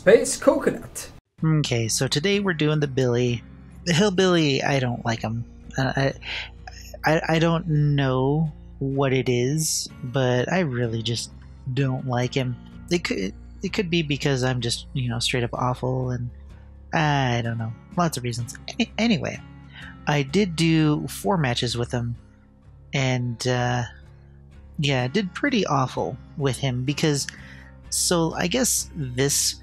Space Coconut. Okay, so today we're doing the Billy. The Hillbilly, I don't like him. I don't know what it is, but I really just don't like him. It could be because I'm just, straight up awful, and I don't know. Lots of reasons. Anyway, I did do 4 matches with him, and did pretty awful with him because, so I guess this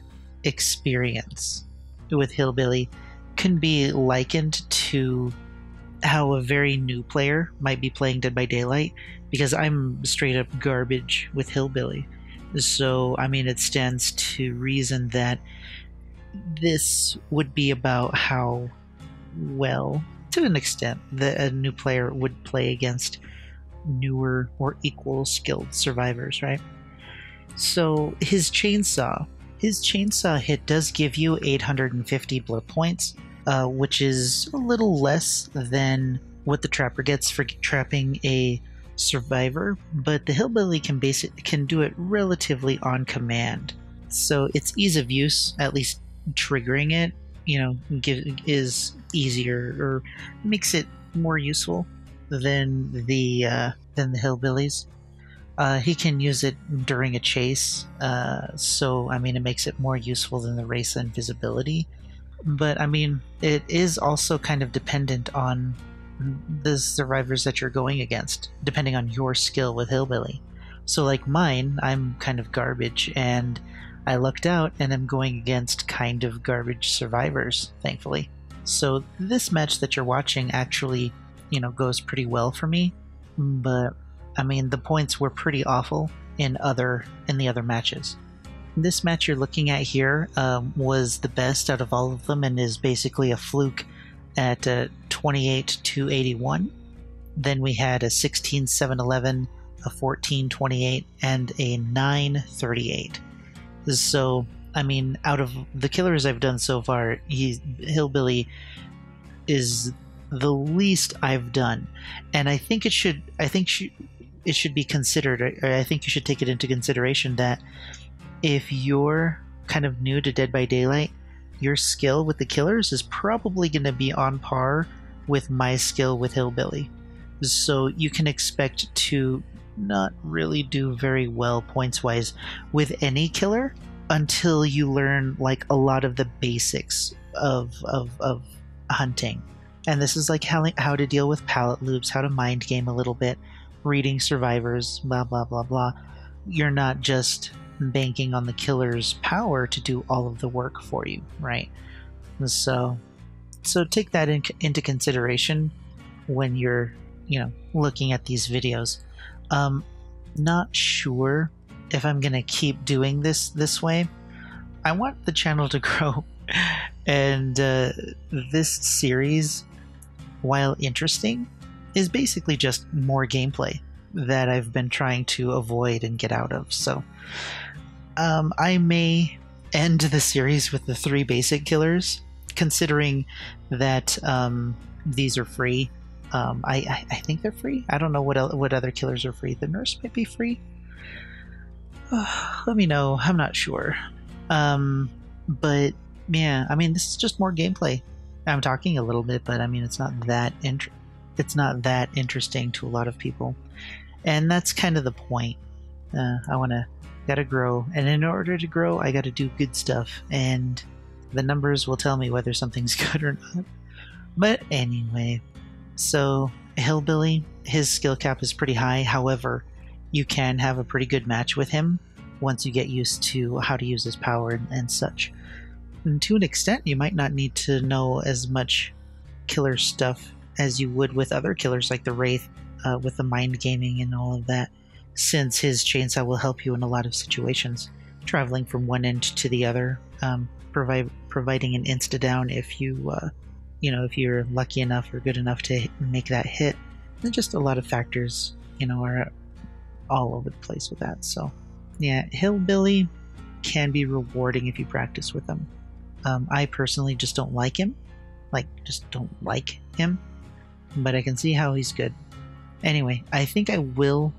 experience with Hillbilly can be likened to how a very new player might be playing Dead by Daylight, because I'm straight up garbage with Hillbilly. So, I mean, it stands to reason that this would be about how well, to an extent, that a new player would play against newer or equal skilled survivors, right? So his chainsaw hit does give you 850 blood points, which is a little less than what the trapper gets for trapping a survivor, but the Hillbilly can do it relatively on command. So its ease of use, at least triggering it, is easier or makes it more useful than the Hillbillies. He can use it during a chase, so I mean it makes it more useful than the Race Invisibility. But I mean, it is also kind of dependent on the survivors that you're going against, depending on your skill with Hillbilly. So like mine, I'm kind of garbage, and I lucked out and I'm going against kind of garbage survivors, thankfully. So this match that you're watching actually, goes pretty well for me, but I mean, the points were pretty awful in the other matches. This match you're looking at here was the best out of all of them and is basically a fluke at 28-81. Then we had a 16-7-11, a 14-28, and a 9-38. So, I mean, out of the killers I've done so far, Hillbilly is the least I've done, and I think it should be considered, or I think you should take it into consideration that if you're kind of new to Dead by Daylight, your skill with the killers is probably going to be on par with my skill with Hillbilly. So you can expect to not really do very well points-wise with any killer until you learn like a lot of the basics of hunting. And this is like how to deal with pallet loops, how to mind game a little bit, reading survivors, blah blah blah blah. You're not just banking on the killer's power to do all of the work for you, right? So take that into consideration when you're looking at these videos. Not sure if I'm gonna keep doing this way. I want the channel to grow, and this series, while interesting, is basically just more gameplay that I've been trying to avoid and get out of. So I may end the series with the 3 basic killers, considering that these are free. I think they're free. I don't know what other killers are free. The nurse might be free. Let me know. I'm not sure. But yeah, I mean, this is just more gameplay. I'm talking a little bit, but I mean, it's not that interesting to a lot of people, and that's kind of the point. Gotta grow, and in order to grow, I gotta do good stuff, and the numbers will tell me whether something's good or not. But anyway, so Hillbilly, his skill cap is pretty high. However, you can have a pretty good match with him once you get used to how to use his power and such. And to an extent, you might not need to know as much killer stuff as you would with other killers like the Wraith, with the mind gaming and all of that, since his chainsaw will help you in a lot of situations, traveling from one end to the other, providing an insta down if you if you're lucky enough or good enough to make that hit. And just a lot of factors are all over the place with that. So yeah, Hillbilly can be rewarding if you practice with him. I personally just don't like him, but I can see how he's good. Anyway, I think I will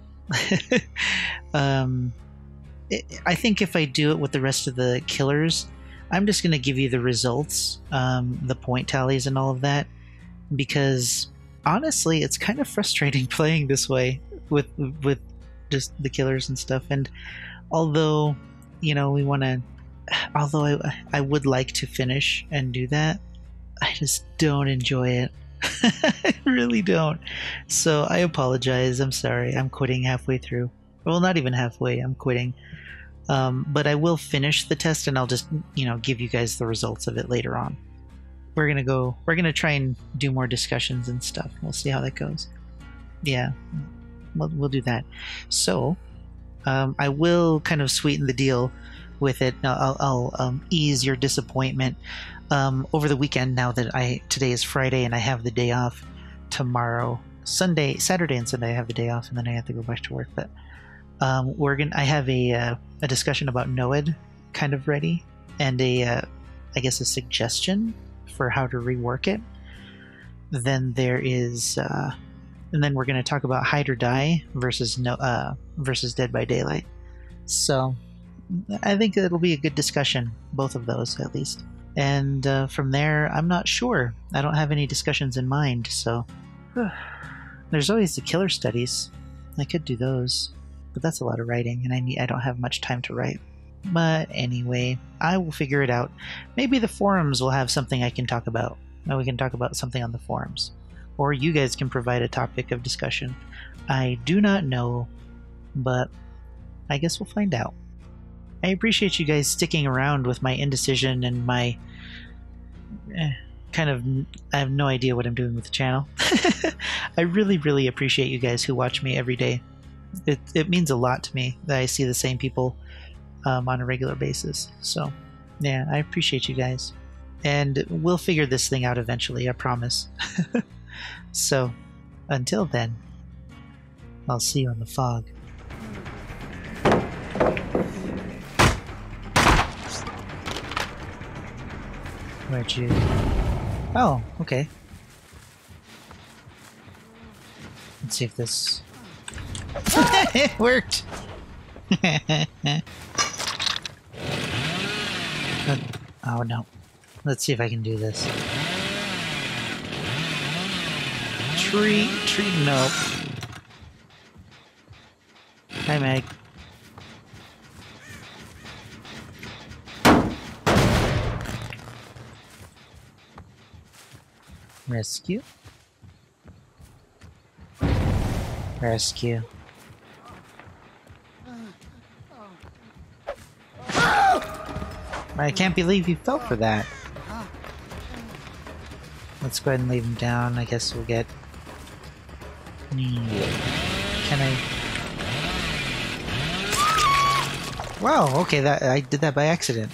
I think if I do it with the rest of the killers, I'm just going to give you the results, the point tallies and all of that, because honestly, it's kind of frustrating playing this way with just the killers and stuff. And although, you know, although I would like to finish and do that, I just don't enjoy it. I really don't. So I apologize. I'm sorry. I'm quitting halfway through. Well, not even halfway. I'm quitting. But I will finish the test, and I'll just, you know, give you guys the results of it later on. We're gonna try and do more discussions and stuff. We'll see how that goes. Yeah, we'll do that. So, I will kind of sweeten the deal with it. I'll ease your disappointment over the weekend. Now that today is Friday and I have the day off. Tomorrow, Saturday and Sunday, I have the day off, and then I have to go back to work. But I have a discussion about Noed kind of ready, and I guess a suggestion for how to rework it. Then there is, and then we're going to talk about Hide or Die versus Dead by Daylight. So I think it'll be a good discussion, both of those at least. And from there, I'm not sure. I don't have any discussions in mind. So there's always the killer studies. I could do those, but that's a lot of writing, and I don't have much time to write. But anyway, I will figure it out. Maybe the forums will have something I can talk about. We can talk about something on the forums. Or you guys can provide a topic of discussion. I do not know, but I guess we'll find out. I appreciate you guys sticking around with my indecision and my I have no idea what I'm doing with the channel. I really, really appreciate you guys who watch me every day. It means a lot to me that I see the same people on a regular basis. So yeah, I appreciate you guys, and we'll figure this thing out eventually, I promise. So until then, I'll see you in the fog. Where'd you... Oh, okay. Let's see if this... It worked! Oh no. Let's see if I can do this. Tree, nope. Hi, Meg. Rescue. Rescue. I can't believe you fell for that. Let's go ahead and leave him down. I guess we'll get... Can I... Wow, okay, I did that by accident.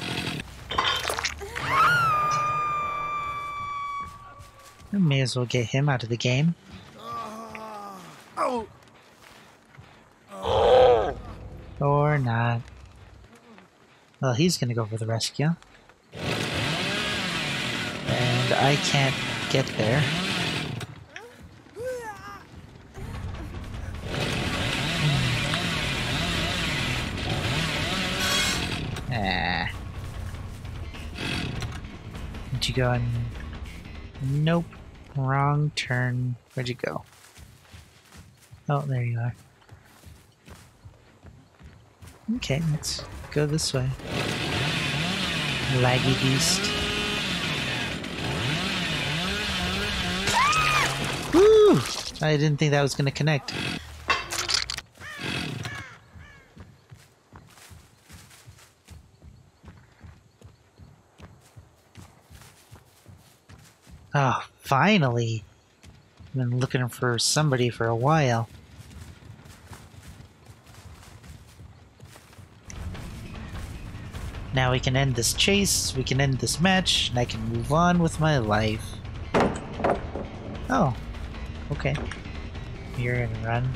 I may as well get him out of the game. Or not. Well, he's gonna go for the rescue. And I can't get there. Ah. Did you go in? Nope. Wrong turn. Where'd you go? Oh, there you are. Okay, let's go this way. Laggy beast. Woo! I didn't think that was going to connect. Oh, finally! I've been looking for somebody for a while. Now we can end this chase, we can end this match, and I can move on with my life. Oh, okay. You're gonna run.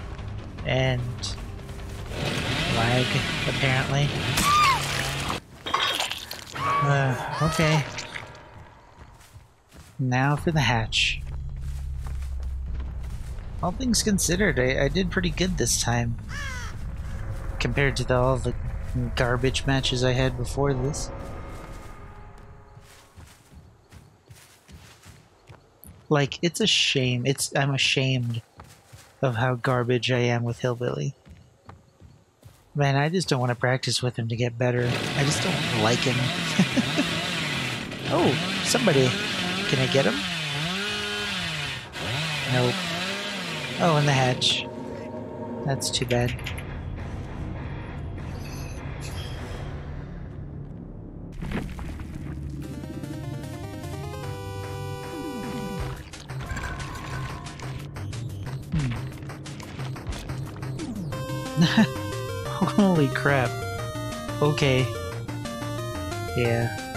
And... lag, apparently. Okay. Now for the hatch. All things considered, I did pretty good this time. Compared to all the garbage matches I had before this. Like, it's a shame. I'm ashamed of how garbage I am with Hillbilly. Man, I just don't want to practice with him to get better. I just don't like him. Oh, somebody. Can I get him? Nope. Oh, in the hatch. That's too bad. Holy crap. Okay. Yeah.